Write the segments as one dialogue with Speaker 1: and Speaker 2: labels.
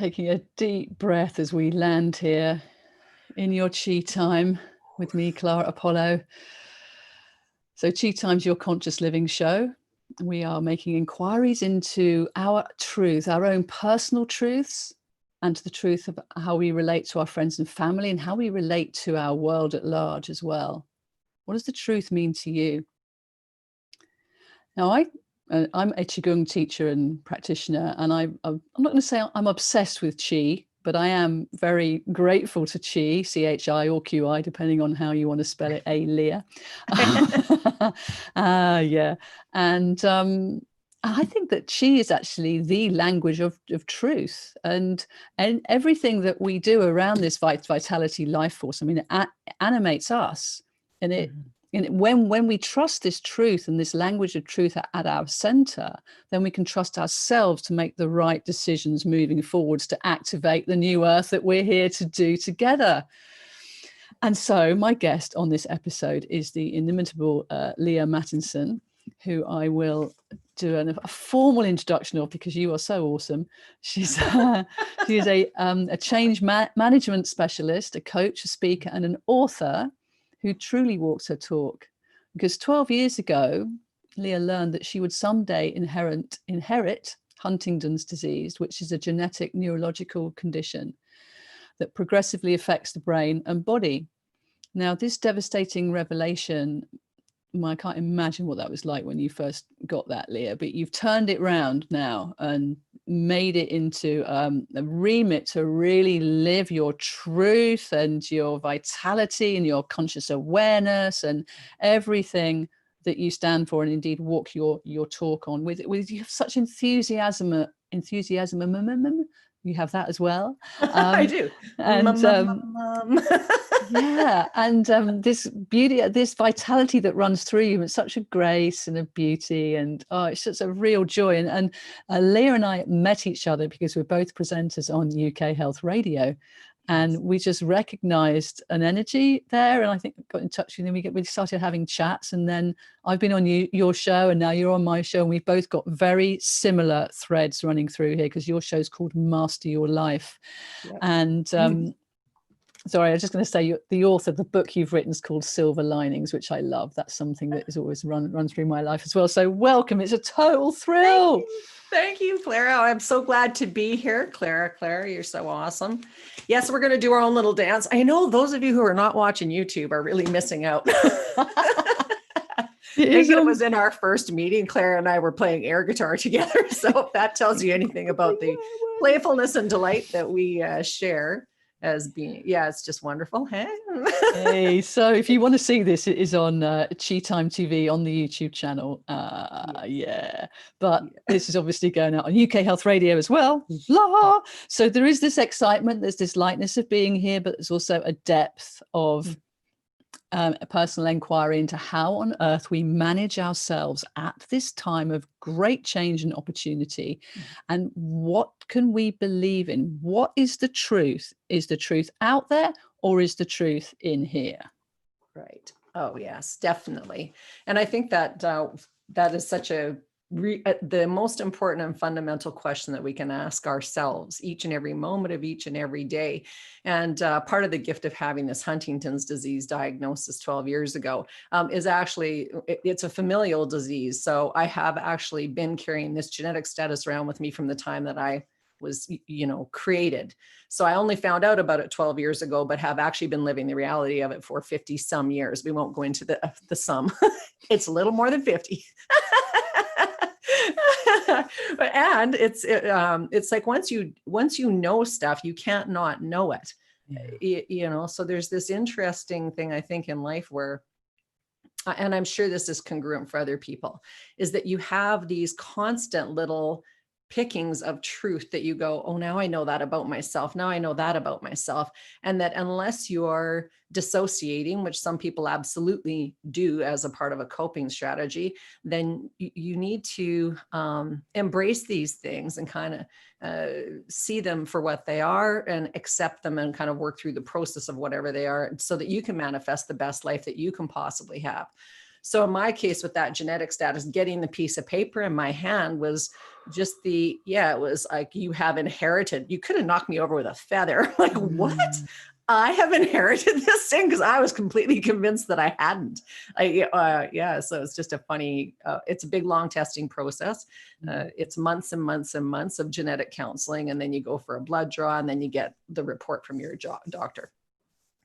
Speaker 1: taking a deep breath as we land here in your Chi Time with me, Clara Apollo. So Chi Time's your conscious living show. We are making inquiries into our truth, our own personal truths, and to the truth of how we relate to our friends and family and how we relate to our world at large as well. What does the truth mean to you? Now, I'm a Qigong teacher and practitioner, and I'm not going to say I'm obsessed with Qi, but I am very grateful to Qi, C-H-I or Q-I, depending on how you want to spell it, Leaha. Yeah. And I think that Qi is actually the language of truth, and everything that we do around this vitality life force, I mean, it animates us, and it and when we trust this truth and this language of truth at our center, then we can trust ourselves to make the right decisions moving forwards to activate the new earth that we're here to do together. And so my guest on this episode is the inimitable Leaha Mattinson, who I will do a formal introduction of because you are so awesome. She is a change management specialist, a coach, a speaker, and an author who truly walks her talk. Because 12 years ago, Leaha learned that she would someday inherit Huntington's disease, which is a genetic neurological condition that progressively affects the brain and body. Now, this devastating revelation, I can't imagine what that was like when you first got that, Leaha, but you've turned it around now and made it into a remit to really live your truth and your vitality and your conscious awareness and everything that you stand for, and indeed walk your talk on with you have such enthusiasm. You have that as well.
Speaker 2: I do.
Speaker 1: And yeah, and this beauty, this vitality that runs through you, it's such a grace and a beauty, and it's just a real joy. And Leaha and I met each other because we're both presenters on UK Health Radio, and we just recognized an energy there, and I think got in touch with you. We started having chats, and then I've been on your show, and now you're on my show, and we've both got very similar threads running through here because your show's called Master Your Life. Yep. And sorry, I was just going to say the author, the book you've written is called Silver Linings, which I love. That's something that has always run through my life as well. So welcome. It's a total thrill.
Speaker 2: Thank you, Clara. I'm so glad to be here. Clara, you're so awesome. Yes, we're going to do our own little dance. I know those of you who are not watching YouTube are really missing out. I think it was in our first meeting, Clara and I were playing air guitar together. So if that tells you anything about the playfulness and delight that we share. As being, yeah, it's just wonderful.
Speaker 1: Hey, so if you want to see this, it is on Chi Time TV on the YouTube channel. But this is obviously going out on UK Health Radio as well. So there is this excitement, there's this lightness of being here, but there's also a depth of a personal inquiry into how on earth we manage ourselves at this time of great change and opportunity, and what can we believe in? What is the truth? Is the truth out there, or is the truth in here?
Speaker 2: Right. Oh yes, definitely. And I think that that is such the most important and fundamental question that we can ask ourselves each and every moment of each and every day. And part of the gift of having this Huntington's disease diagnosis 12 years ago is actually, it's a familial disease. So I have actually been carrying this genetic status around with me from the time that I was, created. So I only found out about it 12 years ago, but have actually been living the reality of it for 50 some years. We won't go into the sum. It's a little more than 50. And it's like once you know stuff, you can't not know it. So there's this interesting thing I think in life where, and I'm sure this is congruent for other people, is that you have these constant little pickings of truth that you go, oh, now I know that about myself. Now I know that about myself. And that unless you're dissociating, which some people absolutely do as a part of a coping strategy, then you need to embrace these things and kind of see them for what they are and accept them and kind of work through the process of whatever they are so that you can manifest the best life that you can possibly have. So in my case with that genetic status, getting the piece of paper in my hand was just it was like, you have inherited, you could have knocked me over with a feather. Like, what? I have inherited this thing, because I was completely convinced that I hadn't. So it's just a funny, it's a big, long testing process. It's months and months and months of genetic counseling. And then you go for a blood draw, and then you get the report from your doctor.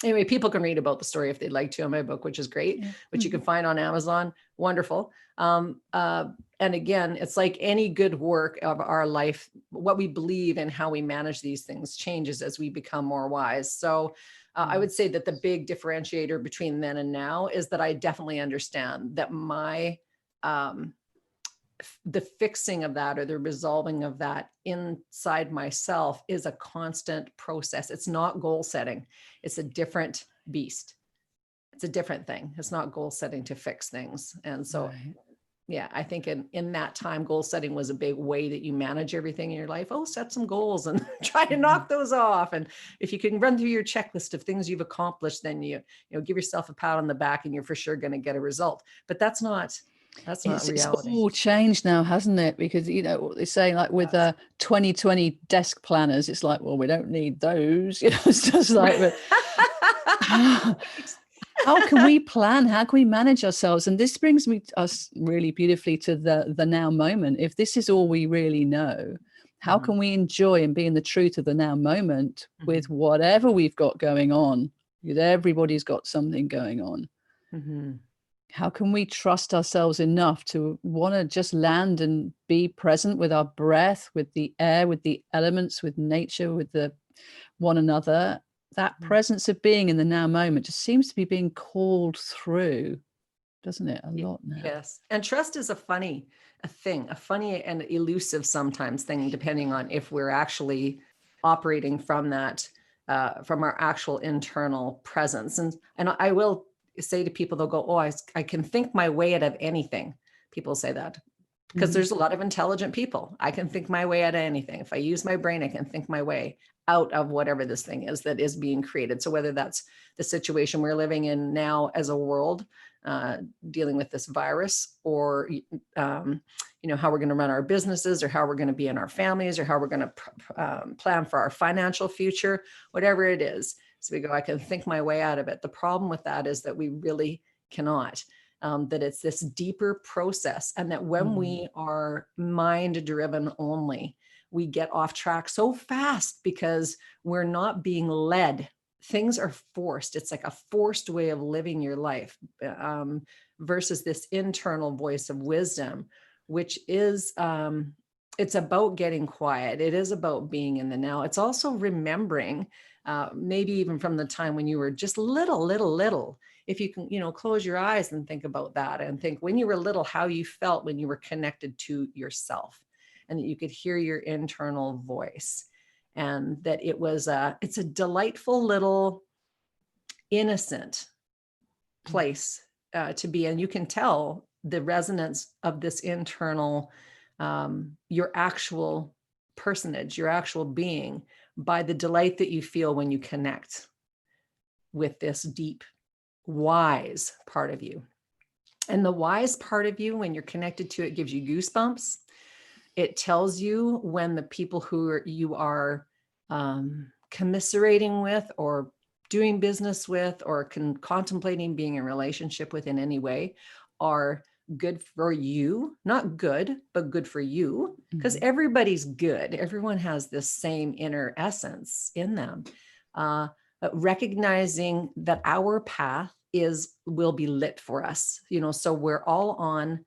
Speaker 2: Anyway, people can read about the story if they'd like to in my book, which is great, which you can find on Amazon. Wonderful. And again, it's like any good work of our life, what we believe and how we manage these things changes as we become more wise. So I would say that the big differentiator between then and now is that I definitely understand that the fixing of that, or the resolving of that inside myself, is a constant process. It's not goal setting. It's a different beast. It's a different thing. It's not goal setting to fix things. And so, I think in that time, goal setting was a big way that you manage everything in your life. Oh, set some goals and try to knock those off. And if you can run through your checklist of things you've accomplished, then you give yourself a pat on the back, and you're for sure going to get a result. But that's not reality.
Speaker 1: It's all changed now, hasn't it? Because what they say, like with 2020 desk planners, it's like, well, we don't need those. It's just like, but how can we plan? How can we manage ourselves? And this brings us really beautifully to the now moment. If this is all we really know, how can we enjoy and be in the truth of the now moment with whatever we've got going on? Because everybody's got something going on. How can we trust ourselves enough to want to just land and be present with our breath, with the air, with the elements, with nature, with the one another? That presence of being in the now moment just seems to be being called through, doesn't it? A lot now.
Speaker 2: Yes. And trust is a funny and elusive sometimes thing, depending on if we're actually operating from that, from our actual internal presence. And I will say to people, they'll go, oh, I can think my way out of anything. People say that because there's a lot of intelligent people. I can think my way out of anything. If I use my brain, I can think my way out of whatever this thing is that is being created. So whether that's the situation we're living in now as a world, dealing with this virus, or how we're going to run our businesses, or how we're going to be in our families, or how we're going to plan for our financial future, whatever it is. So we go, I can think my way out of it. The problem with that is that we really cannot, that it's this deeper process. And that when we are mind driven only, we get off track so fast because we're not being led. Things are forced. It's like a forced way of living your life, versus this internal voice of wisdom, which is, it's about getting quiet. It is about being in the now. It's also remembering, maybe even from the time when you were just little, if you can, close your eyes and think about that, and think when you were little, how you felt when you were connected to yourself, and that you could hear your internal voice, and that it's a delightful little innocent place to be. And you can tell the resonance of this internal, your actual personage, your actual being, by the delight that you feel when you connect with this deep, wise part of you. And the wise part of you, when you're connected to it, gives you goosebumps. It tells you when the people who you are commiserating with, or doing business with, or contemplating being in a relationship with in any way, are good for you. Not good, but good for you, because everybody's good. Everyone has this same inner essence in them. Recognizing that our path will be lit for us. So we're all on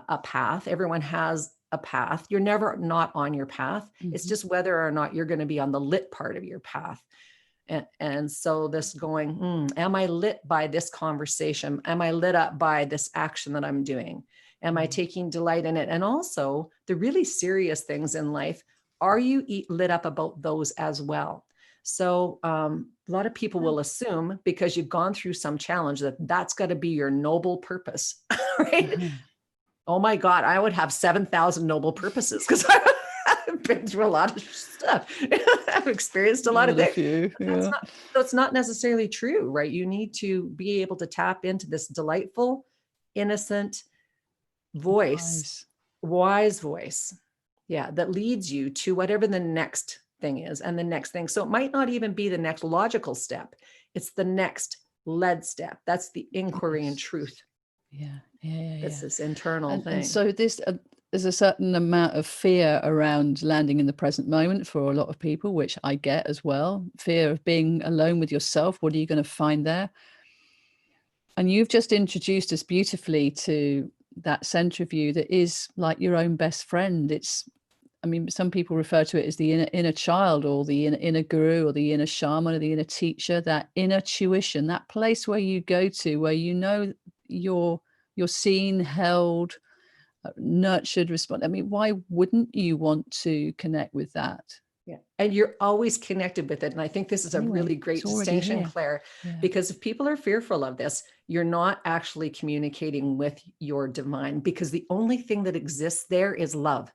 Speaker 2: a path. Everyone has a path. You're never not on your path. It's just whether or not you're going to be on the lit part of your path. And so this going, am I lit by this conversation? Am I lit up by this action that I'm doing? Am I taking delight in it? And also the really serious things in life, are you lit up about those as well? So a lot of people will assume, because you've gone through some challenge, that that's got to be your noble purpose, right? Oh my God, I would have 7,000 noble purposes, because I've been through a lot of stuff. I've experienced a lot of things. So it's not necessarily true, right? You need to be able to tap into this delightful innocent voice, wise voice. Yeah. That leads you to whatever the next thing is and the next thing. So it might not even be the next logical step. It's the next led step. That's the inquiry and truth.
Speaker 1: Yeah.
Speaker 2: It's this internal thing.
Speaker 1: And so there's a certain amount of fear around landing in the present moment for a lot of people, which I get as well. Fear of being alone with yourself. What are you going to find there? And you've just introduced us beautifully to that center of you that is like your own best friend. It's, I mean, some people refer to it as the inner child, or the inner guru, or the inner shaman, or the inner teacher, that inner tuition, that place where you go to, where you know you're seen, held, nurtured, respond. I mean, why wouldn't you want to connect with that?
Speaker 2: Yeah. And you're always connected with it. And I think this is a really great distinction, Claire, because if people are fearful of this, you're not actually communicating with your divine, because the only thing that exists there is love.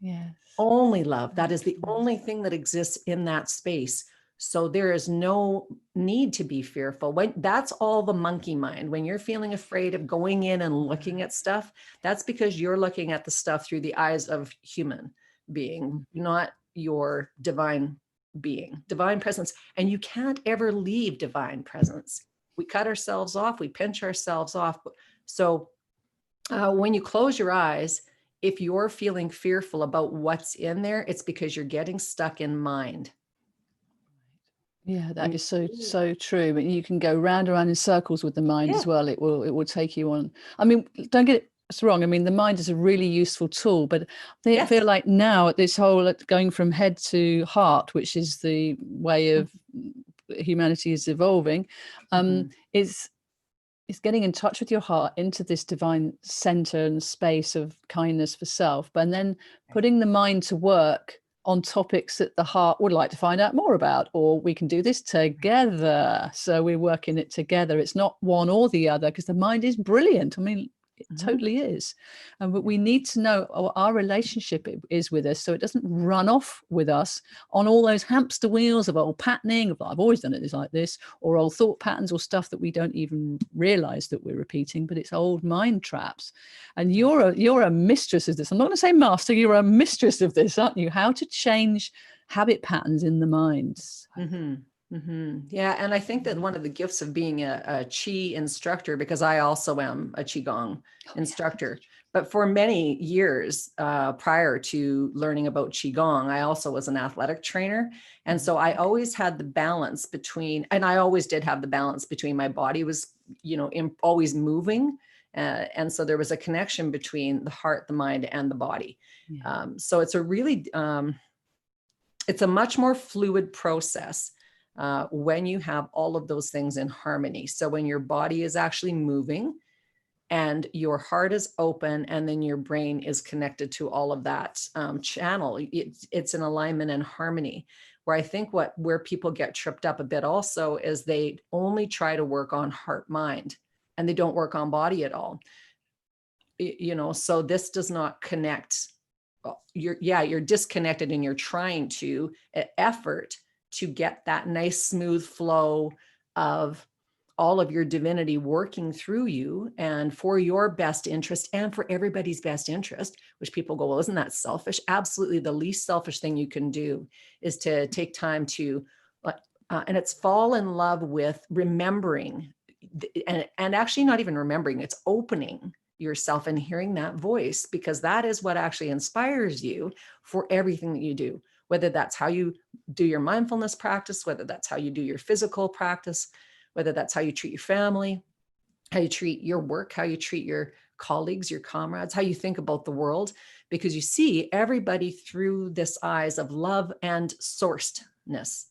Speaker 1: Yes.
Speaker 2: Only love. That is the only thing that exists in that space. So there is no need to be fearful. That's all the monkey mind. When you're feeling afraid of going in and looking at stuff, that's because you're looking at the stuff through the eyes of human being, not your divine being, divine presence. And you can't ever leave divine presence. We cut ourselves off, we pinch ourselves off. So when you close your eyes, if you're feeling fearful about what's in there, it's because you're getting stuck in mind.
Speaker 1: Yeah, that is so true. But you can go round and round in circles with the mind as well. It will take you on. I mean, don't get it wrong. I mean, the mind is a really useful tool, but I feel like now at this whole going from head to heart, which is the way of humanity is evolving, is getting in touch with your heart, into this divine center and space of kindness for self, but then putting the mind to work on topics that the heart would like to find out more about, or we can do this together. So we're working it together. It's not one or the other, because the mind is brilliant. I mean, it totally is. But we need to know our relationship is with us, so it doesn't run off with us on all those hamster wheels of old patterning, of I've always done it like this, or old thought patterns, or stuff that we don't even realize that we're repeating, but it's old mind traps. And you're a mistress of this. I'm not going to say master, you're a mistress of this, aren't you? How to change habit patterns in the mind.
Speaker 2: Yeah. And I think that one of the gifts of being a Chi instructor, because I also am a Qigong instructor, but for many years prior to learning about Qigong, I also was an athletic trainer. And so I always had the balance between, and I always did have the balance between my body was, always moving. And so there was a connection between the heart, the mind, and the body. So it's a really, it's a much more fluid process when you have all of those things in harmony. So when your body is actually moving and your heart is open, and then your brain is connected to all of that channel, it's in alignment and harmony. Where I think where people get tripped up a bit also is they only try to work on heart mind, and they don't work on body at all. So this does not connect. You're disconnected, and you're trying to effort to get that nice smooth flow of all of your divinity working through you, and for your best interest and for everybody's best interest, which people go, well, isn't that selfish? Absolutely. The least selfish thing you can do is to take time to, and it's fall in love with remembering, and actually not even remembering, it's opening yourself and hearing that voice, because that is what actually inspires you for everything that you do. Whether that's how you do your mindfulness practice, whether that's how you do your physical practice, whether that's how you treat your family, how you treat your work, how you treat your colleagues, your comrades, how you think about the world, because you see everybody through this eyes of love and sourcedness.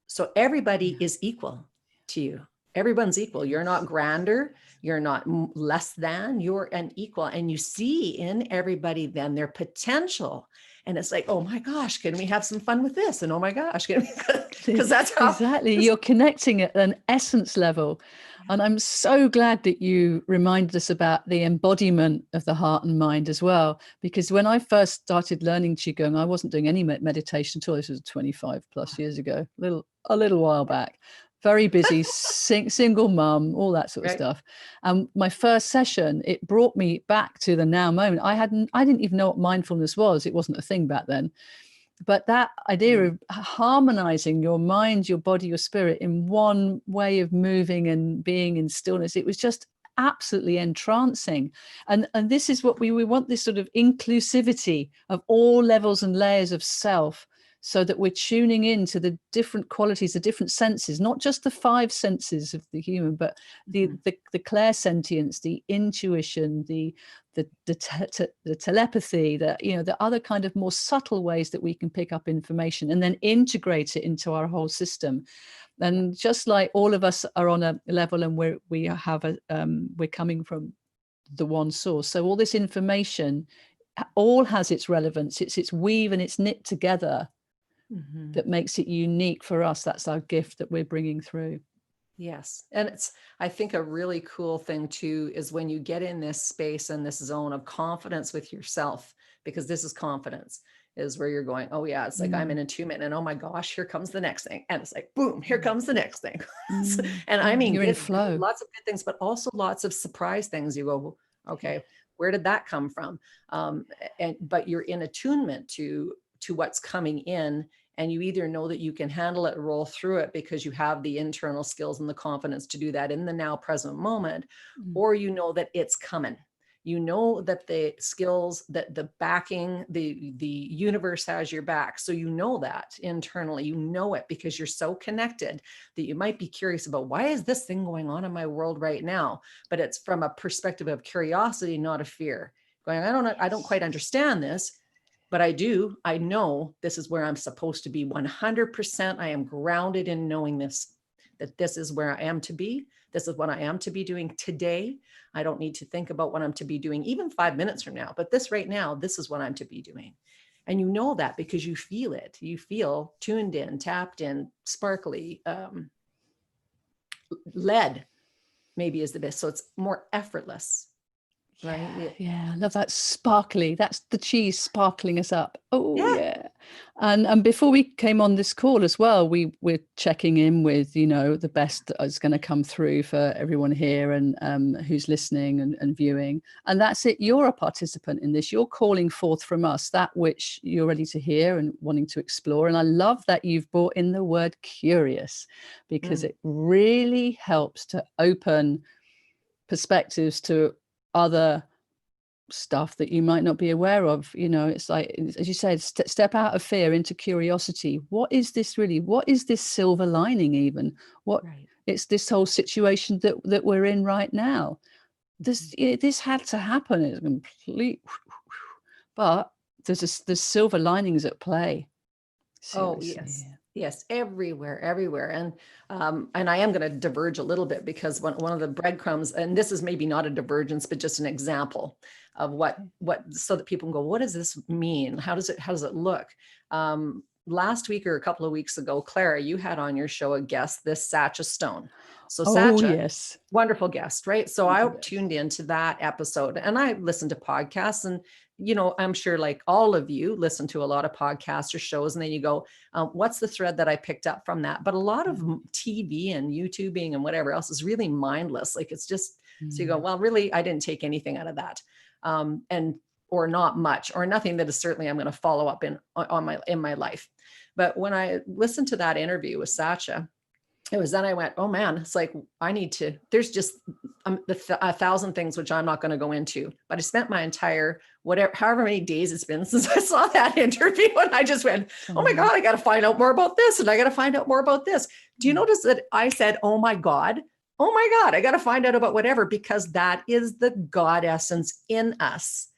Speaker 2: So everybody is equal to you. Everyone's equal. You're not grander. You're not less than. You're an equal. And you see in everybody then their potential. And it's like, oh my gosh, can we have some fun with this? And oh my gosh, because that's how
Speaker 1: exactly you're connecting at an essence level. And I'm so glad that you reminded us about the embodiment of the heart and mind as well, because when I first started learning Qigong, I wasn't doing any meditation at all. This was 25 plus years ago, a little while back. very busy, single mum, all that sort of
Speaker 2: Right.
Speaker 1: stuff. And my first session, it brought me back to the now moment. I didn't even know what mindfulness was. It wasn't a thing back then. But that idea of harmonizing your mind, your body, your spirit in one way of moving and being in stillness, it was just absolutely entrancing. And this is what we want, this sort of inclusivity of all levels and layers of self, so that we're tuning in to the different qualities, the different senses, not just the five senses of the human, but the clairsentience, the intuition, the telepathy, the other kind of more subtle ways that we can pick up information and then integrate it into our whole system. And just like all of us are on a level, and we're coming from the one source, so all this information all has its relevance. It's weave and it's knit together that makes it unique for us. That's our gift that we're bringing through.
Speaker 2: Yes. And it's, I think a really cool thing too, is when you get in this space and this zone of confidence with yourself, because this is confidence, is where you're going, oh yeah, it's like I'm in attunement, and oh my gosh, here comes the next thing. And it's like, boom, here comes the next thing. And I mean,
Speaker 1: you're in flow.
Speaker 2: Lots of good things, but also lots of surprise things. You go, okay, where did that come from? But you're in attunement to what's coming in. And you either know that you can handle it, roll through it, because you have the internal skills and the confidence to do that in the now present moment, or you know that it's coming. You know that the skills, that the backing, the universe has your back. So you know that internally, you know it, because you're so connected that you might be curious about, why is this thing going on in my world right now? But it's from a perspective of curiosity, not of fear. Going, I don't quite understand this, but I know this is where I'm supposed to be 100%. I am grounded in knowing this, that this is where I am to be. This is what I am to be doing today. I don't need to think about what I'm to be doing even 5 minutes from now, but this right now, this is what I'm to be doing. And you know that because you feel it. You feel tuned in, tapped in, sparkly, led maybe is the best. So it's more effortless. Right.
Speaker 1: Yeah, I love that sparkly. That's the cheese sparkling us up. Oh yeah. And before we came on this call as well, we're checking in with, the best that is going to come through for everyone here and who's listening and viewing. And that's it. You're a participant in this. You're calling forth from us that which you're ready to hear and wanting to explore. And I love that you've brought in the word curious, because it really helps to open perspectives to other stuff that you might not be aware of. It's like, as you said, step out of fear into curiosity. What is this really? What is this silver lining even? It's this whole situation that we're in right now. This had to happen. It's complete, but there's silver linings at play. Seriously.
Speaker 2: Oh yes, everywhere. And I am going to diverge a little bit, because one of the breadcrumbs, and this is maybe not a divergence, but just an example of what, so that people can go, what does this mean? How does it look? Last week or a couple of weeks ago, Clara, you had on your show a guest, this Sacha Stone. So Sacha,
Speaker 1: yes,
Speaker 2: wonderful guest, right? So I tuned into that episode, and I listened to podcasts, and I'm sure like all of you listen to a lot of podcasts or shows, and then you go, what's the thread that I picked up from that? But a lot of TV and YouTubing and whatever else is really mindless. Like it's just, so you go, well, really, I didn't take anything out of that. Or not much, or nothing that is certainly I'm going to follow up in my life. But when I listened to that interview with Sacha, it was then I went, oh man, it's like, there's just a thousand things, which I'm not going to go into, but I spent my entire, however many days it's been since I saw that interview. And I just went, oh my God, I got to find out more about this. And I got to find out more about this. Do you notice that I said, oh my God, I got to find out about whatever, because that is the God essence in us.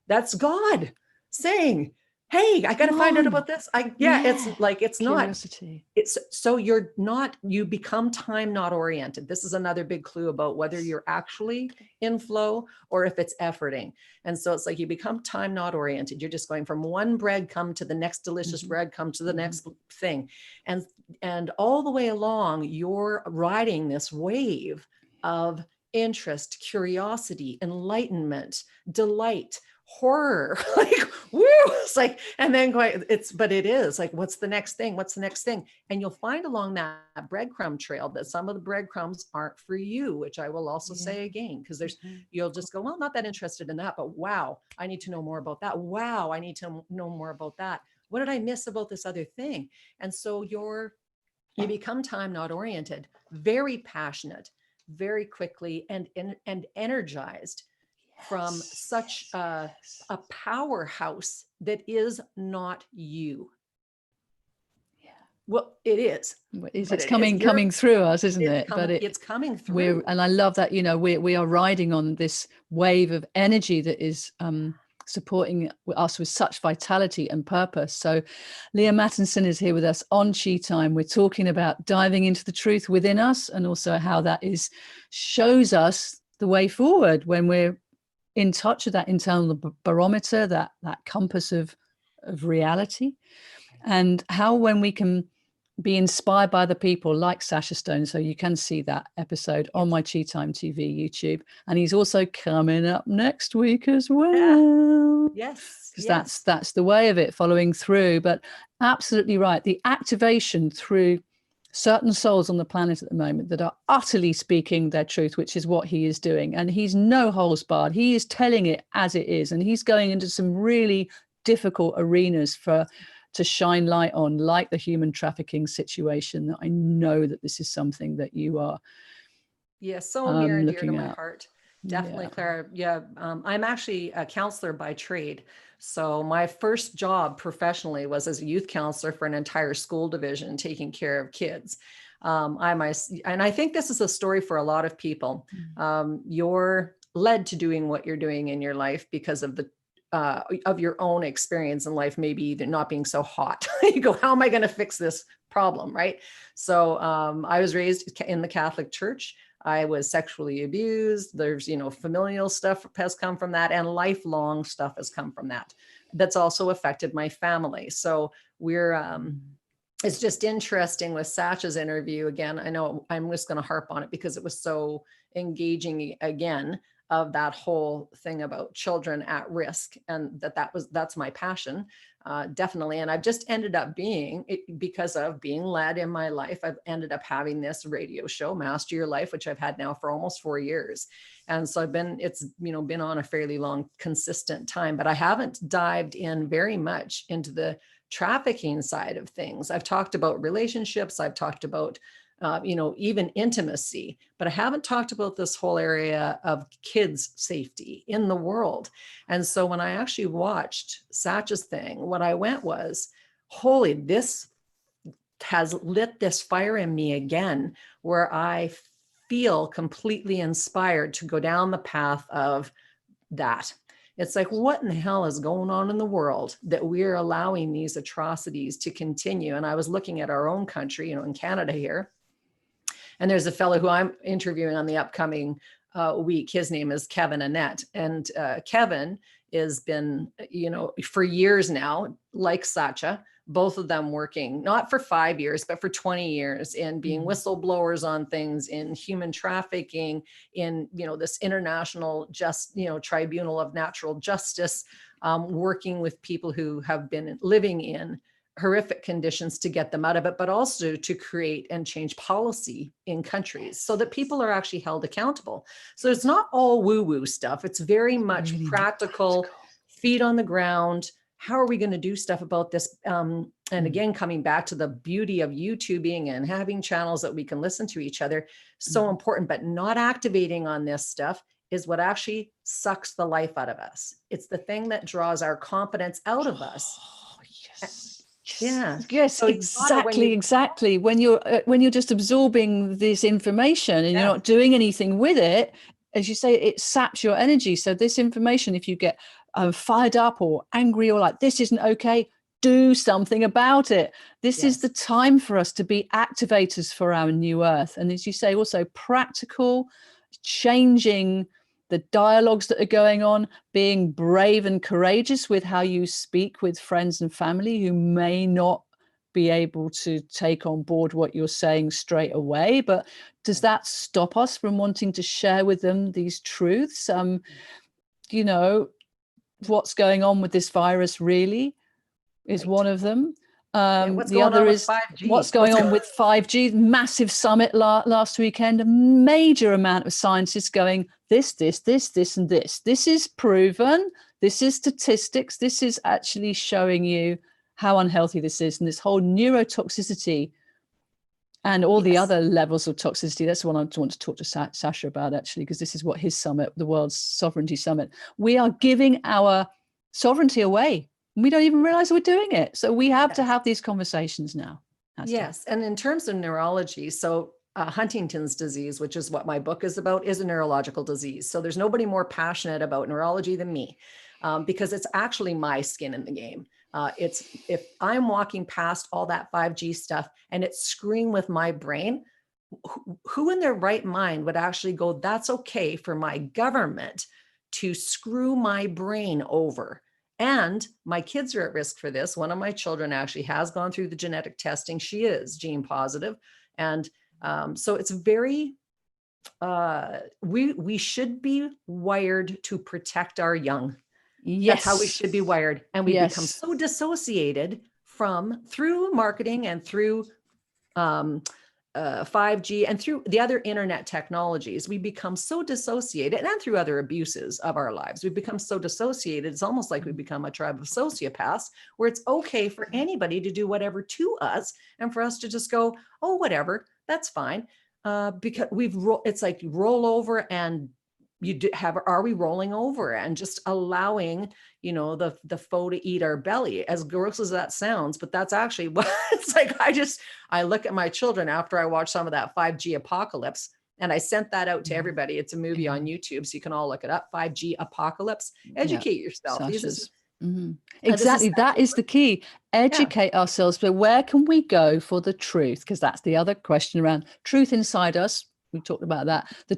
Speaker 2: That's God saying, hey, I got to find out about this. It's like, it's curiosity. Not, it's so you become time not oriented. This is another big clue about whether you're actually in flow or if it's efforting. And so it's like, you become time not oriented. You're just going from one breadcrumb to the next delicious breadcrumb to the next thing. And all the way along, you're riding this wave of interest, curiosity, enlightenment, delight, horror, like, woo, it's like, and then going, but it is like, what's the next thing? What's the next thing? And you'll find along that breadcrumb trail that some of the breadcrumbs aren't for you, which I will also say again, because you'll just go, well, not that interested in that, but wow, I need to know more about that. Wow, I need to know more about that. What did I miss about this other thing? And so you become time not oriented, very passionate, very quickly, and energized from such a powerhouse that is not you.
Speaker 1: Yeah.
Speaker 2: Well, it is.
Speaker 1: It's coming through us, isn't it?
Speaker 2: But it's coming through.
Speaker 1: And I love that, we are riding on this wave of energy that is supporting us with such vitality and purpose. So Leaha Mattinson is here with us on Chi Time. We're talking about diving into the truth within us, and also how that shows us the way forward when we're in touch with that internal barometer, that compass of reality, and how when we can be inspired by the people like Sacha Stone. So you can see that episode on my Chi Time TV YouTube, and he's also coming up next week as well.
Speaker 2: Yes,
Speaker 1: because that's the way of it, following through. But absolutely right, the activation through certain souls on the planet at the moment that are utterly speaking their truth, which is what he is doing. And he's no holds barred. He is telling it as it is. And he's going into some really difficult arenas to shine light on, like the human trafficking situation, that I know that this is something that you are
Speaker 2: so near and dear to my
Speaker 1: at.
Speaker 2: heart. Definitely, Clara. I'm actually a counselor by trade. So my first job professionally was as a youth counselor for an entire school division, taking care of kids. And I think this is a story for a lot of people. You're led to doing what you're doing in your life because of of your own experience in life, maybe not being so hot. You go, how am I going to fix this problem, right? So I was raised in the Catholic Church. I was sexually abused. There's, familial stuff has come from that, and lifelong stuff has come from that. That's also affected my family. So it's just interesting with Sacha's interview. Again, I know I'm just going to harp on it because it was so engaging again, of that whole thing about children at risk. And that's my passion, definitely. And I've just ended up because of being led in my life, I've ended up having this radio show, Master Your Life, which I've had now for almost 4 years. And so it's been on a fairly long, consistent time, but I haven't dived in very much into the trafficking side of things. I've talked about relationships. I've talked about even intimacy, but I haven't talked about this whole area of kids' safety in the world. And so when I actually watched Sacha's thing, what I went was, holy, this has lit this fire in me again, where I feel completely inspired to go down the path of that. It's like, what in the hell is going on in the world that we're allowing these atrocities to continue? And I was looking at our own country, in Canada here. And there's a fellow who I'm interviewing on the upcoming week. His name is Kevin Annette. And Kevin has been, for years now, like Sacha, both of them working, not for 5 years, but for 20 years in being whistleblowers on things, in human trafficking, in, this international tribunal of natural justice, working with people who have been living in horrific conditions to get them out of it, but also to create and change policy in countries so that people are actually held accountable. So it's not all woo-woo stuff. It's very much really practical, feet on the ground. How are we going to do stuff about this? And again, coming back to the beauty of YouTubing and having channels that we can listen to each other, so important, but not activating on this stuff is what actually sucks the life out of us. it's the thing that draws our confidence out of us.
Speaker 1: Yes, so exactly. When you're just absorbing this information and you're not doing anything with it, as you say, it saps your energy. So this information, if you get fired up or angry or like, this isn't okay, do something about it. This is the time for us to be activators for our new earth. And as you say, also practical, changing the dialogues that are going on, being brave and courageous with how you speak with friends and family who may not be able to take on board what you're saying straight away. But does that stop us from wanting to share with them these truths? what's going on with this virus really is one of them.
Speaker 2: What's
Speaker 1: The
Speaker 2: going
Speaker 1: other
Speaker 2: on with
Speaker 1: is
Speaker 2: 5G?
Speaker 1: what's going on with 5G. Massive summit last weekend, a major amount of scientists going, this, and this. This is proven. This is statistics. This is actually showing you how unhealthy this is. And this whole neurotoxicity and all the other levels of toxicity. That's the one I want to talk to Sasha about, actually, because this is what his summit, the World's Sovereignty Summit. We are giving our sovereignty away. We don't even realize we're doing it. So we have to have these conversations now.
Speaker 2: Yes. And in terms of neurology, so Huntington's disease, which is what my book is about, is a neurological disease. So there's nobody more passionate about neurology than me, because it's actually my skin in the game. It's if I'm walking past all that 5G stuff and it's screwing with my brain, who in their right mind would actually go, that's okay for my government to screw my brain over? And my kids are at risk for this. One of my children actually has gone through the genetic testing. She is gene positive. And so it's very, we should be wired to protect our young.
Speaker 1: Yes.
Speaker 2: That's how we should be wired. And we become so dissociated through marketing and through 5G and through the other internet technologies. We become so dissociated, and through other abuses of our lives, we become so dissociated. It's almost like we become a tribe of sociopaths, where it's okay for anybody to do whatever to us, and for us to just go, oh, whatever, that's fine. Because it's like you roll over, and are we rolling over and just allowing, the foe to eat our belly, as gross as that sounds, but that's actually what it's like. I look at my children after I watch some of that 5G apocalypse, and I sent that out to everybody. It's a movie on YouTube, so you can all look it up. 5G apocalypse. Educate yourself.
Speaker 1: Exactly. That is the key. Educate ourselves. But where can we go for the truth? Because that's the other question around truth inside us. We talked about that. The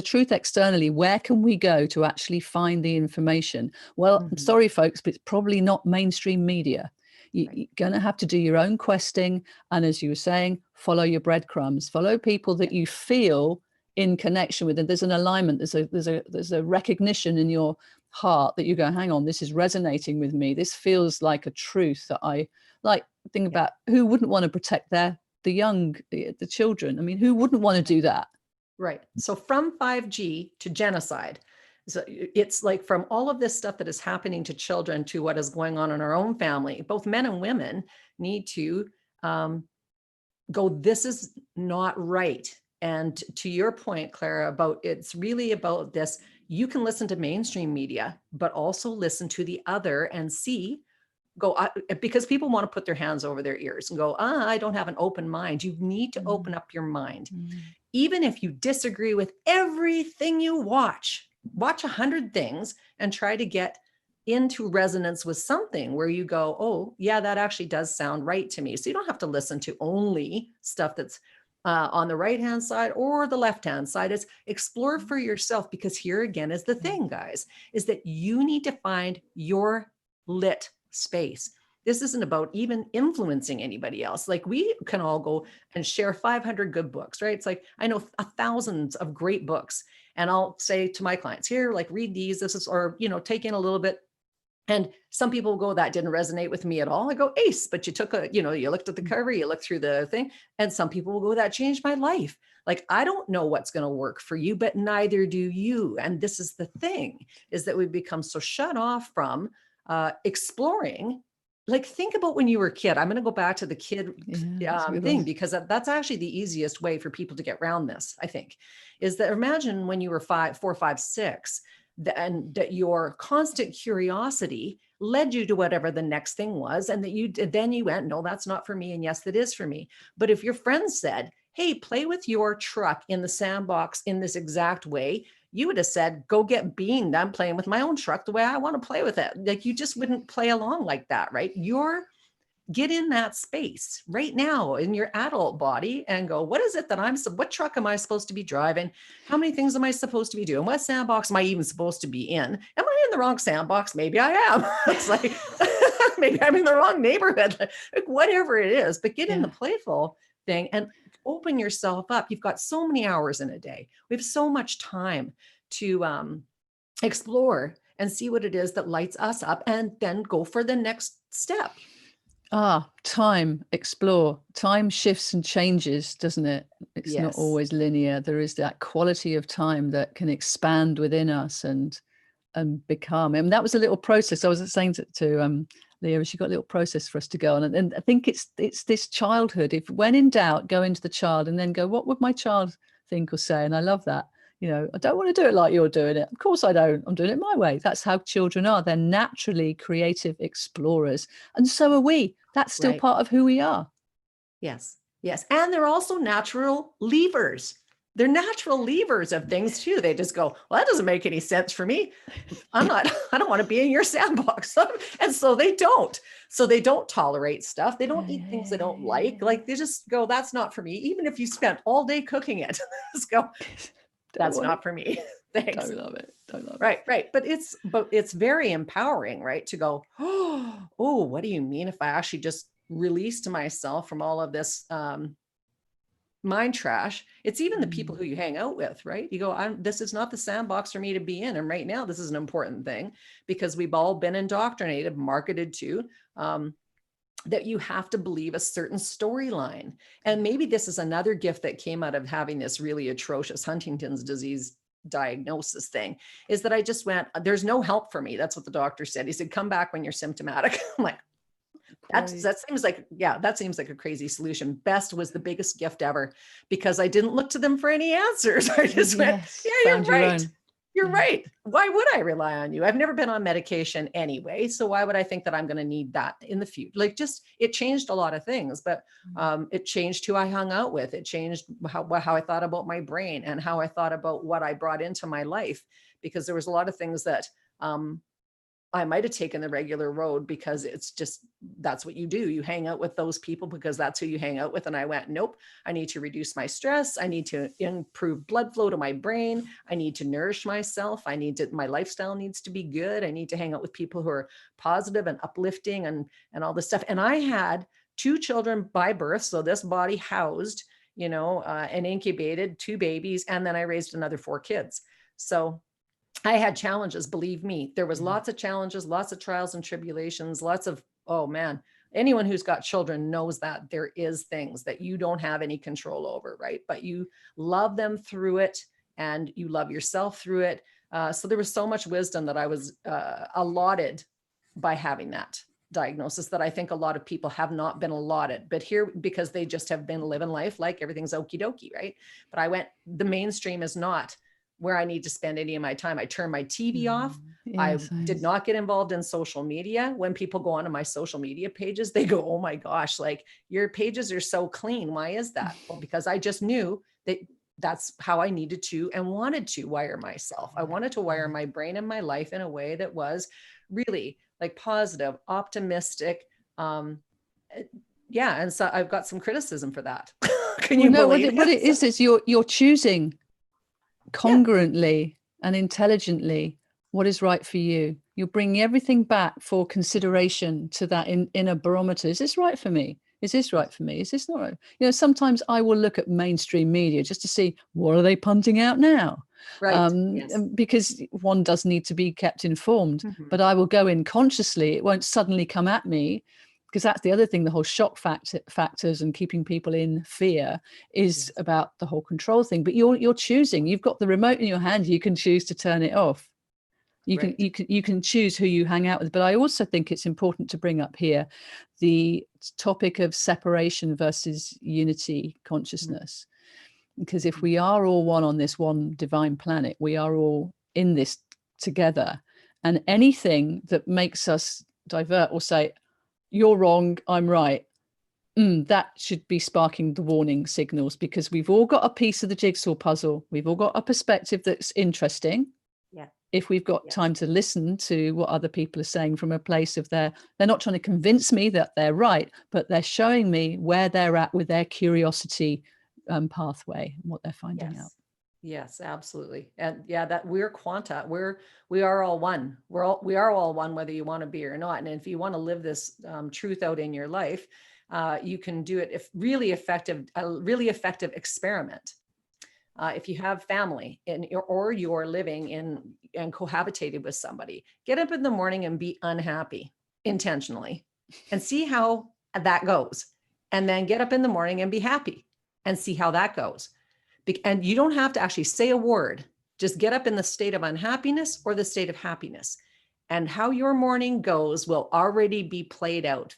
Speaker 1: truth externally, where can we go to actually find the information? Well, I'm sorry, folks, but it's probably not mainstream media. You're going to have to do your own questing. And as you were saying, follow your breadcrumbs, follow people that you feel in connection with. And there's an alignment, there's a recognition in your heart that you go, hang on, this is resonating with me. This feels like a truth that I like. Think about who wouldn't want to protect the young, the children. I mean, who wouldn't want to do that?
Speaker 2: Right. So from 5G to genocide. So it's like from all of this stuff that is happening to children to what is going on in our own family, both men and women need to go, this is not right. And to your point, Clara, about it's really about this. You can listen to mainstream media, but also listen to the other and because people want to put their hands over their ears and go, I don't have an open mind. You need to open up your mind. Even if you disagree with everything you watch 100 things and try to get into resonance with something where you go, oh yeah, that actually does sound right to me. So you don't have to listen to only stuff that's on the right-hand side or the left-hand side. Is explore for yourself, because here again is the thing, guys, is that you need to find your lit space. This isn't about even influencing anybody else. Like, we can all go and share 500 good books, right? It's like, I know thousands of great books, and I'll say to my clients, here, like, read these, this is, or, take in a little bit. And some people go, that didn't resonate with me at all. I go, ace, but you took you looked at the cover, you looked through the thing. And some people will go, that changed my life. Like, I don't know what's going to work for you, but neither do you. And this is the thing, is that we've become so shut off from exploring. Like, think about when you were a kid. I'm going to go back to the kid thing, because that's actually the easiest way for people to get around this, I think, is that imagine when you were 4, 5, 6, and that your constant curiosity led you to whatever the next thing was, and that then you went, no, that's not for me, and yes, that is for me. But if your friends said, hey, play with your truck in the sandbox in this exact way, you would have said, go get beamed. I'm playing with my own truck the way I want to play with it. Like, you just wouldn't play along like that, right? Get in that space right now in your adult body and go, what is it that what truck am I supposed to be driving? How many things am I supposed to be doing? What sandbox am I even supposed to be in? Am I in the wrong sandbox? Maybe I am. It's like, maybe I'm in the wrong neighborhood, like, whatever it is, but get in the playful thing and open yourself up. You've got so many hours in a day. We have so much time to explore and see what it is that lights us up, and then go for the next step.
Speaker 1: Time, explore. Time shifts and changes, doesn't it? It's not
Speaker 2: Yes.
Speaker 1: always linear. There is that quality of time that can expand within us and become. And that was a little process. I was saying to Leah, she got a little process for us to go on. And I think it's this childhood. If when in doubt, go into the child and then go, what would my child think or say? And I love that. You know, I don't want to do it like you're doing it. Of course I don't. I'm doing it my way. That's how children are. They're naturally creative explorers. And so are we. That's still
Speaker 2: Right.
Speaker 1: part of who we are.
Speaker 2: Yes. Yes. And they're also natural levers. They're natural levers of things too. They just go, well, that doesn't make any sense for me. I don't want to be in your sandbox. And so they don't. So they don't tolerate stuff. They don't eat things they don't like. Like they just go, that's not for me. Even if you spent all day cooking it, just go, that's not for me. Thanks.
Speaker 1: Don't love it.
Speaker 2: Right, right. But it's very empowering, right? To go, oh, what do you mean if I actually just released myself from all of this mind trash? It's even the people who you hang out with, right? You go, this is not the sandbox for me to be in. And right now, this is an important thing because we've all been indoctrinated, marketed to, that you have to believe a certain storyline. And maybe this is another gift that came out of having this really atrocious Huntington's disease diagnosis thing, is that I just went, there's no help for me. That's what the doctor said. He said, come back when you're symptomatic. I'm like, that seems like a crazy solution. Best was the biggest gift ever because I didn't look to them for any answers. I just went, yeah, you're right. You're right. Why would I rely on you? I've never been on medication anyway. So why would I think that I'm going to need that in the future? Like it changed a lot of things, but it changed who I hung out with. It changed how I thought about my brain and how I thought about what I brought into my life, because there was a lot of things that I might have taken the regular road because it's just, that's what you do. You hang out with those people because that's who you hang out with. And I went, nope, I need to reduce my stress. I need to improve blood flow to my brain. I need to nourish myself. My lifestyle needs to be good. I need to hang out with people who are positive and uplifting and all this stuff. And I had 2 children by birth. So this body housed, and incubated 2 babies. And then I raised another 4 kids. So I had challenges, believe me. There was lots of challenges, lots of trials and tribulations, lots of, oh man, anyone who's got children knows that there is things that you don't have any control over, right? But you love them through it and you love yourself through it. So there was so much wisdom that I was allotted by having that diagnosis that I think a lot of people have not been allotted, but here, because they just have been living life like everything's okie dokie, right? But I went, the mainstream is not where I need to spend any of my time. I turned my TV off. I did not get involved in social media. When people go onto my social media pages, they go, oh my gosh, like your pages are so clean. Why is that? Well, because I just knew that that's how I needed to and wanted to wire myself. I wanted to wire my brain and my life in a way that was really like positive, optimistic. And so I've got some criticism for that. Can you believe
Speaker 1: what it is you're choosing congruently and intelligently what is right for you. You're bringing everything back for consideration to that in a barometer. Is this right for me? Is this right for me? Is this not right? Sometimes I will look at mainstream media just to see what are they punting out now.
Speaker 2: Right.
Speaker 1: Because one does need to be kept informed, but I will go in consciously. It won't suddenly come at me, because that's the other thing, the whole shock factors and keeping people in fear is about the whole control thing. But you're choosing. You've got the remote in your hand. You can choose to turn it off. You can choose who you hang out with. But I also think it's important to bring up here the topic of separation versus unity consciousness. Because if we are all one on this one divine planet, we are all in this together. And anything that makes us divert or say, you're wrong, I'm right, that should be sparking the warning signals, because we've all got a piece of the jigsaw puzzle. We've all got a perspective that's interesting. Yeah. If we've got time to listen to what other people are saying from a place of they're not trying to convince me that they're right, but they're showing me where they're at with their curiosity pathway and what they're finding out.
Speaker 2: Yes, absolutely. And that we're quanta, we are all one. We are all one, whether you want to be or not. And if you want to live this truth out in your life, you can do it. If a really effective experiment If you have family or you're living in and cohabitated with somebody, get up in the morning and be unhappy intentionally and see how that goes. And then get up in the morning and be happy and see how that goes. And you don't have to actually say a word. Just get up in the state of unhappiness or the state of happiness. And how your morning goes will already be played out.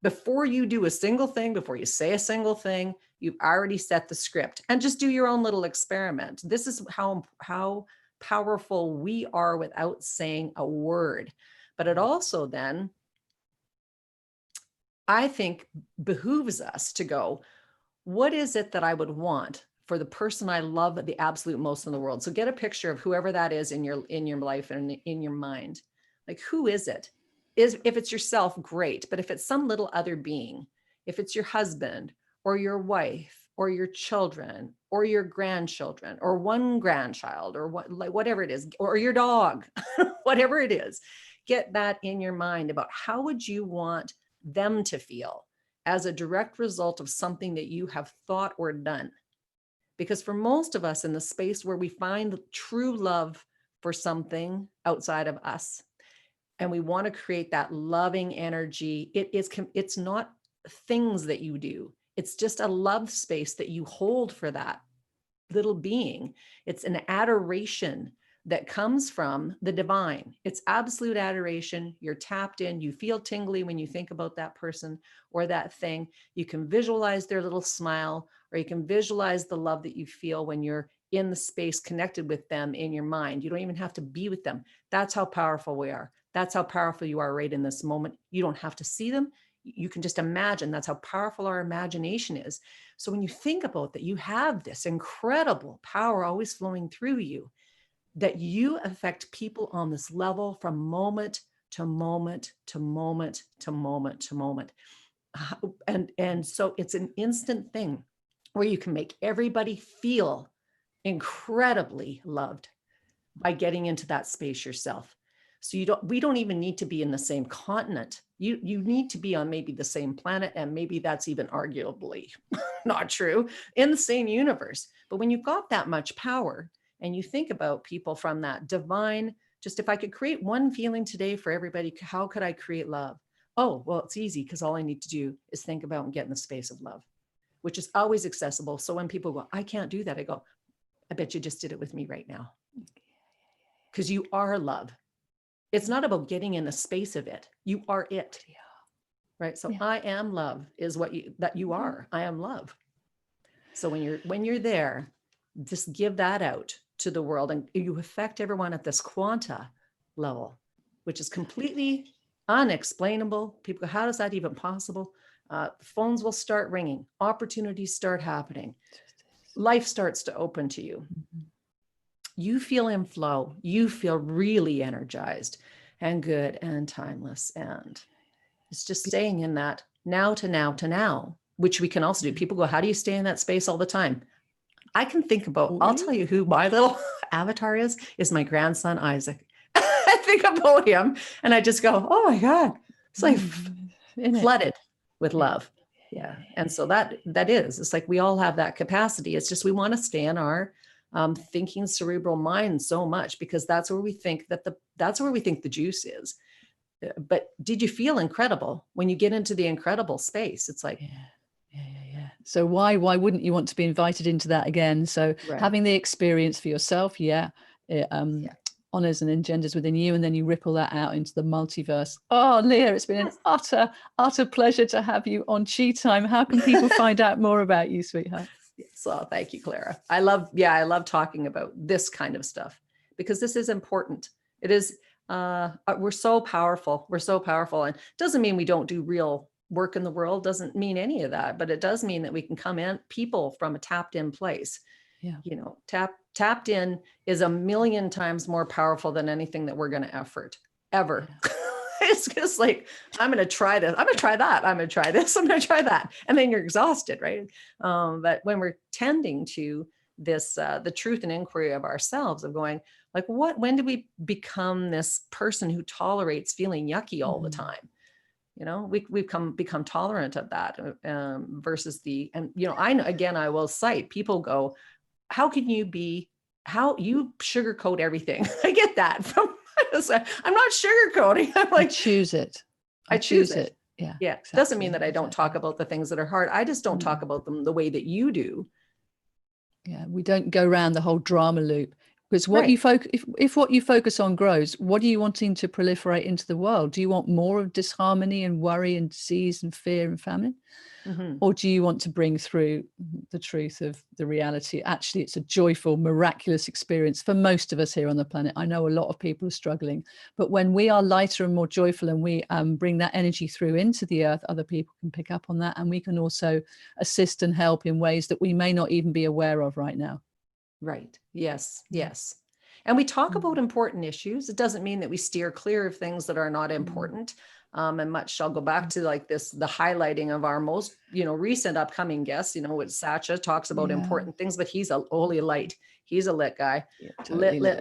Speaker 2: Before you do a single thing, before you say a single thing, you've already set the script. And just do your own little experiment. This is how powerful we are without saying a word. But it also then, I think, behooves us to go, what is it that I would want for the person I love the absolute most in the world? So get a picture of whoever that is in your life and in your mind. Like, who is it? If it's yourself, great. But if it's some little other being, if it's your husband or your wife or your children or your grandchildren or one grandchild or whatever it is, or your dog, whatever it is, get that in your mind about how would you want them to feel as a direct result of something that you have thought or done. Because for most of us in the space where we find true love for something outside of us, and we want to create that loving energy, it's not things that you do. It's just a love space that you hold for that little being. It's an adoration that comes from the divine. It's absolute adoration. You're tapped in. You feel tingly when you think about that person or that thing. You can visualize their little smile, or you can visualize the love that you feel when you're in the space connected with them in your mind. You don't even have to be with them. That's how powerful we are. That's how powerful you are right in this moment. You don't have to see them. You can just imagine. That's how powerful our imagination is. So when you think about that, you have this incredible power always flowing through you, that you affect people on this level from moment to moment to moment to moment to moment. And so it's an instant thing where you can make everybody feel incredibly loved by getting into that space yourself. So we don't even need to be in the same continent. You need to be on maybe the same planet, and maybe that's even arguably not true, in the same universe. But when you've got that much power and you think about people from that divine, just if I could create one feeling today for everybody, how could I create love? Oh, well, it's easy, because all I need to do is think about and get in the space of love, which is always accessible. So when people go, I can't do that, I go, I bet you just did it with me right now. Because you are love. It's not about getting in the space of it. You are it. Yeah. Right. So yeah. I am love is what you are. I am love. So when you're there, just give that out to the world, and you affect everyone at this quanta level, which is completely unexplainable. People go, how is that even possible? Phones will start ringing. Opportunities start happening. Life starts to open to you. Mm-hmm. You feel in flow. You feel really energized and good and timeless. And it's just staying in that now to now to now, which we can also do. People go, how do you stay in that space all the time? I can think about, I'll tell you who my little avatar is my grandson, Isaac. I think about him and I just go, oh my God, it's like flooded with love. Yeah. And so it's like, we all have that capacity. It's just, we want to stay in our thinking cerebral mind so much, because that's where we think the juice is. But did you feel incredible when you get into the incredible space? It's like,
Speaker 1: yeah. So why wouldn't you want to be invited into that again? So having the experience for yourself, honors and engenders within you, and then you ripple that out into the multiverse. Oh, Leaha, it's been an utter pleasure to have you on Chi Time. How can people find out more about you, sweetheart?
Speaker 2: So thank you, Clara. I love talking about this kind of stuff, because this is important. It is, we're so powerful. We're so powerful. And it doesn't mean we don't do real work in the world. Doesn't mean any of that, but it does mean that we can come in people from a tapped in place. Yeah. Tapped in is 1,000,000 times more powerful than anything that we're going to effort ever. Yeah. It's just like, I'm going to try this. I'm going to try that. I'm going to try this. I'm going to try that. And then you're exhausted, right? But when we're tending to this, the truth and inquiry of ourselves, of going like, when do we become this person who tolerates feeling yucky all the time? We've become tolerant of that versus I know, again, I will cite, people go, how can you be, how you sugarcoat everything? I get that from, I'm not sugarcoating. I'm
Speaker 1: I
Speaker 2: like,
Speaker 1: choose it.
Speaker 2: I choose it.
Speaker 1: Yeah.
Speaker 2: Yeah.
Speaker 1: Exactly.
Speaker 2: Doesn't mean that I don't talk about the things that are hard. I just don't talk
Speaker 1: Mm.
Speaker 2: about them the way that you do.
Speaker 1: Yeah. We don't go around the whole drama loop, because what
Speaker 2: Right.
Speaker 1: you focus, if what you focus on grows, what are you wanting to proliferate into the world? Do you want more of disharmony and worry and disease and fear and famine?
Speaker 2: Mm-hmm.
Speaker 1: Or do you want to bring through the truth of the reality? Actually, it's a joyful, miraculous experience for most of us here on the planet. I know a lot of people are struggling, but when we are lighter and more joyful and we bring that energy through into the earth, other people can pick up on that, and we can also assist and help in ways that we may not even be aware of right now.
Speaker 2: Right. Yes. Yes. And we talk about
Speaker 1: Mm.
Speaker 2: important issues. It doesn't mean that we steer clear of things that are not important. And much I'll go back to like this, the highlighting of our most, recent upcoming guests, what Sacha talks about
Speaker 1: Yeah.
Speaker 2: important things, but he's a holy light. He's a lit guy.
Speaker 1: Yeah, totally
Speaker 2: lit.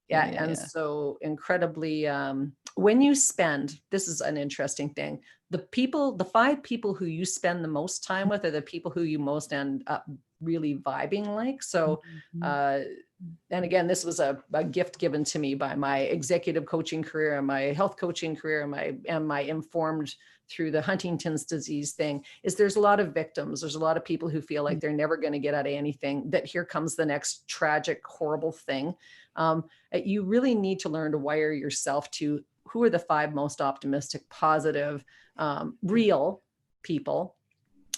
Speaker 2: Yeah.
Speaker 1: Yeah,
Speaker 2: and
Speaker 1: yeah.
Speaker 2: so incredibly, when you spend, this is an interesting thing. The 5 people who you spend the most time with are the people who you most end up really vibing like. So, and again, this was a gift given to me by my executive coaching career and my health coaching career and my informed through the Huntington's disease thing, is there's a lot of victims. There's a lot of people who feel like they're never going to get out of anything, that here comes the next tragic, horrible thing. You really need to learn to wire yourself to who are the 5 most optimistic, positive, real people,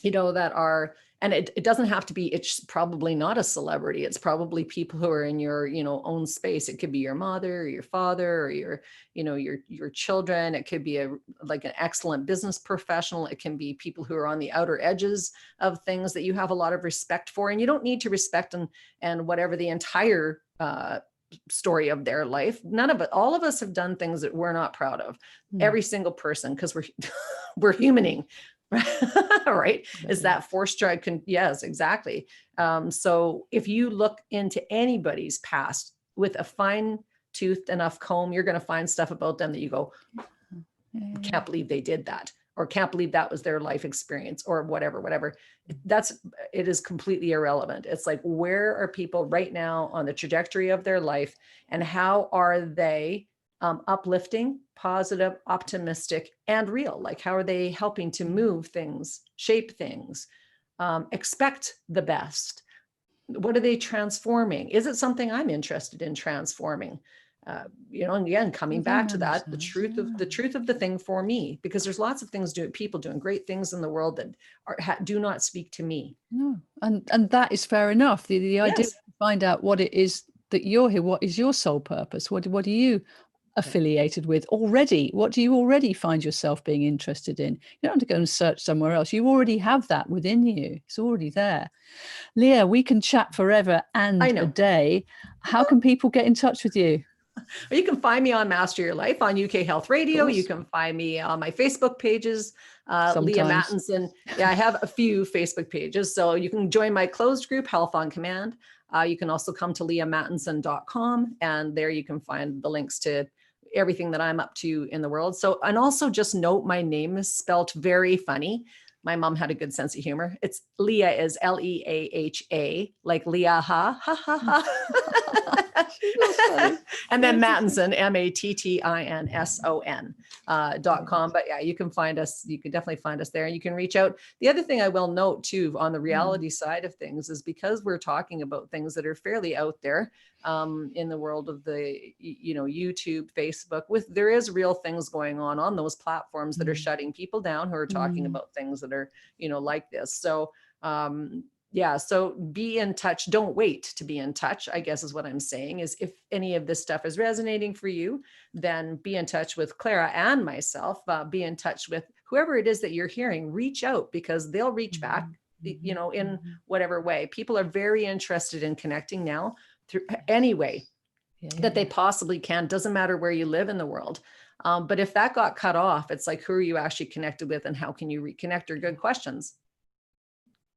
Speaker 2: that are, and it doesn't have to be, it's probably not a celebrity. It's probably people who are in your, own space. It could be your mother or your father or your children. It could be like an excellent business professional. It can be people who are on the outer edges of things that you have a lot of respect for. And you don't need to respect and whatever the entire, story of their life. None of it, all of us have done things that we're not proud of. Every single person, because we're humaning. Right? Is that forced drug? Yes, exactly. So if you look into anybody's past with a fine-toothed enough comb, you're going to find stuff about them that you go, can't believe they did that, or can't believe that was their life experience, or whatever. It is completely irrelevant. It's like, where are people right now on the trajectory of their life, and how are they uplifting, positive, optimistic, and real? Like, how are they helping to move things, shape things, expect the best? What are they transforming? Is it something I'm interested in transforming? And again, coming back to that, the truth of the thing for me, because there's lots of things people doing great things in the world that do not speak to me.
Speaker 1: No, and that is fair enough. The idea is to find out what it is that you're here. What is your soul purpose? What are you affiliated with already? What do you already find yourself being interested in? You don't have to go and search somewhere else. You already have that within you. It's already there. Leah, we can chat forever and a day. How can people get in touch with you?
Speaker 2: You can find me on Master Your Life on UK Health Radio. You can find me on my Facebook pages, Leaha Mattinson. Yeah, I have a few Facebook pages. So you can join my closed group, Health on Command. You can also come to leahamattinson.com, and there you can find the links to everything that I'm up to in the world. So, and also just note, my name is spelled very funny. My mom had a good sense of humor. It's Leaha is Leaha, like Leaha, ha ha ha. And then Mattinson, Mattinson.com. But yeah, you can find us. You can definitely find us there, and you can reach out. The other thing I will note too, on the reality side of things, is because we're talking about things that are fairly out there in the world of the, YouTube, Facebook, there is real things going on those platforms that are shutting people down who are talking about things that are, like this. So, so be in touch. Don't wait to be in touch, I guess is what I'm saying. Is if any of this stuff is resonating for you, then be in touch with Clara and myself. Be in touch with whoever it is that you're hearing. Reach out, because they'll reach back, in whatever way. People are very interested in connecting now through any way that they possibly can. Doesn't matter where you live in the world. But if that got cut off, it's like, who are you actually connected with, and how can you reconnect? Are good questions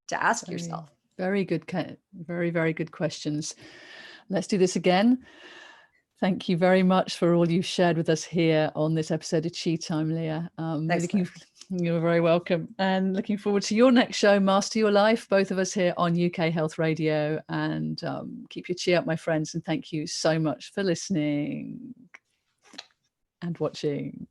Speaker 2: to ask yourself.
Speaker 1: Very good. Very, very good questions. Let's do this again. Thank you very much for all you've shared with us here on this episode of Chi Time, Leah. You're very welcome. And looking forward to your next show, Master Your Life, both of us here on UK Health Radio. And keep your chi up, my friends. And thank you so much for listening and watching.